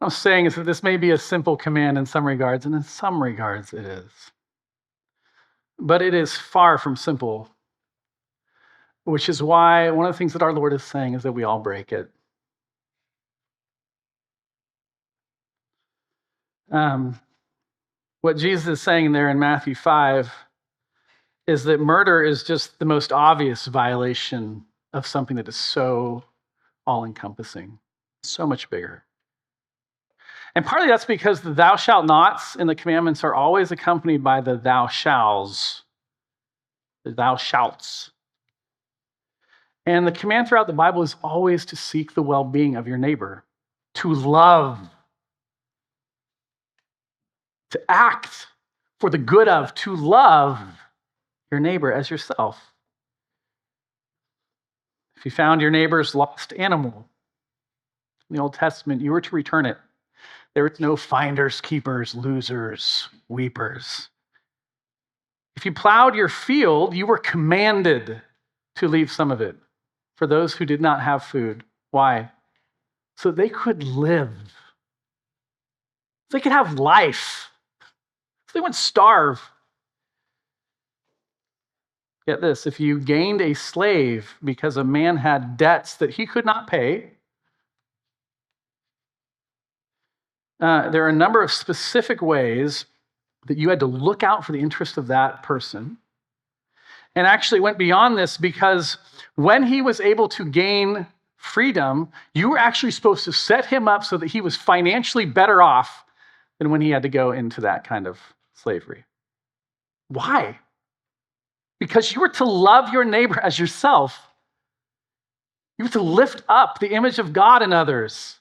I'm saying is that this may be a simple command in some regards, and in some regards it is. But it is far from simple, which is why one of the things that our Lord is saying is that we all break it. What Jesus is saying there in Matthew 5 is that murder is just the most obvious violation of something that is so all-encompassing, so much bigger. And partly that's because the thou shalt nots in the commandments are always accompanied by the thou shalls, the thou shalts. And the command throughout the Bible is always to seek the well-being of your neighbor, to love, to act for the good of, to love your neighbor as yourself. If you found your neighbor's lost animal in the Old Testament, you were to return it. There was no finders, keepers, losers, weepers. If you plowed your field, you were commanded to leave some of it for those who did not have food. Why? So they could live. So they could have life. So they wouldn't starve. Get this, if you gained a slave because a man had debts that he could not pay, there are a number of specific ways that you had to look out for the interest of that person. And actually went beyond this because when he was able to gain freedom, you were actually supposed to set him up so that he was financially better off than when he had to go into that kind of slavery. Why? Because you were to love your neighbor as yourself. You were to lift up the image of God in others.